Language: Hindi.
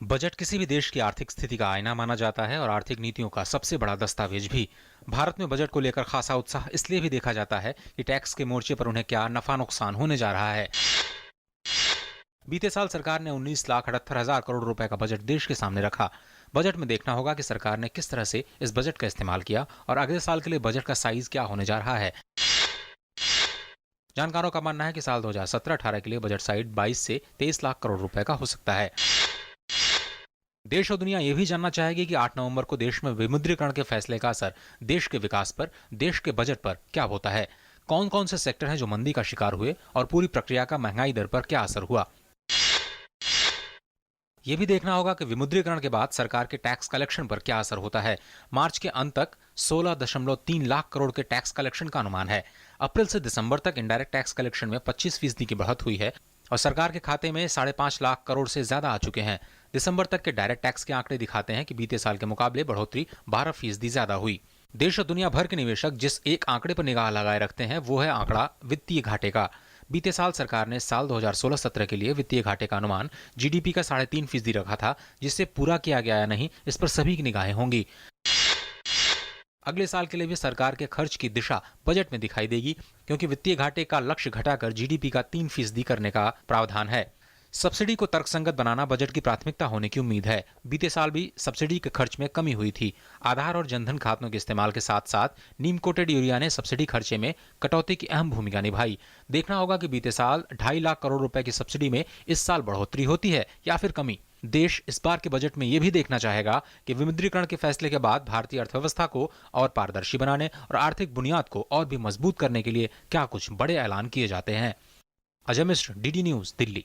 बजट किसी भी देश की आर्थिक स्थिति का आईना माना जाता है और आर्थिक नीतियों का सबसे बड़ा दस्तावेज भी। भारत में बजट को लेकर खासा उत्साह इसलिए भी देखा जाता है कि टैक्स के मोर्चे पर उन्हें क्या नफा नुकसान होने जा रहा है। बीते साल सरकार ने 19,78,000 करोड़ रुपए का बजट देश के सामने रखा। बजट में देखना होगा कि सरकार ने किस तरह से इस बजट का इस्तेमाल किया और अगले साल के लिए बजट का साइज क्या होने जा रहा है। जानकारों का मानना है कि साल 2017-18 के लिए बजट साइज 22 से 23 लाख करोड़ रुपए का हो सकता है। देश और दुनिया यह भी जानना चाहेगी कि 8 नवंबर को देश में विमुद्रीकरण के फैसले का असर देश के विकास पर, देश के बजट पर क्या होता है। कौन कौन से सेक्टर हैं जो मंदी का शिकार हुए और पूरी प्रक्रिया का महंगाई दर पर क्या असर हुआ। यह भी देखना होगा कि विमुद्रीकरण के बाद सरकार के टैक्स कलेक्शन पर क्या असर होता है। मार्च के अंत तक 16.3 लाख करोड़ के टैक्स कलेक्शन का अनुमान है। अप्रैल से दिसंबर तक इनडायरेक्ट टैक्स कलेक्शन में 25% की बढ़त हुई है और सरकार के खाते में 5.5 लाख करोड़ से ज्यादा आ चुके हैं। दिसंबर तक के डायरेक्ट टैक्स के आंकड़े दिखाते हैं कि बीते साल के मुकाबले बढ़ोतरी 12% ज्यादा हुई। देश और दुनिया भर के निवेशक जिस एक आंकड़े पर निगाह लगाए रखते हैं वो है आंकड़ा वित्तीय घाटे का। बीते साल सरकार ने साल 2016-17 के लिए वित्तीय घाटे का अनुमान जीडीपी का 3.5% रखा था, जिससे पूरा किया गया या नहीं इस पर सभी की निगाहें होंगी। अगले साल के लिए भी सरकार के खर्च की दिशा बजट में दिखाई देगी, क्योंकि वित्तीय घाटे का लक्ष्य घटाकर जीडीपी का 3% करने का प्रावधान है। सब्सिडी को तर्कसंगत बनाना बजट की प्राथमिकता होने की उम्मीद है। बीते साल भी सब्सिडी के खर्च में कमी हुई थी। आधार और जनधन खातों के इस्तेमाल के साथ साथ नीम कोटेड यूरिया ने सब्सिडी खर्चे में कटौती की अहम भूमिका निभाई। देखना होगा कि बीते साल 2.5 लाख करोड़ रुपए की सब्सिडी में इस साल बढ़ोतरी होती है या फिर कमी। देश इस बार के बजट में यह भी देखना चाहेगा कि विमुद्रीकरण के फैसले के बाद भारतीय अर्थव्यवस्था को और पारदर्शी बनाने और आर्थिक बुनियाद को और भी मजबूत करने के लिए क्या कुछ बड़े ऐलान किए जाते हैं। Ajay Mishra, DD news, Delhi.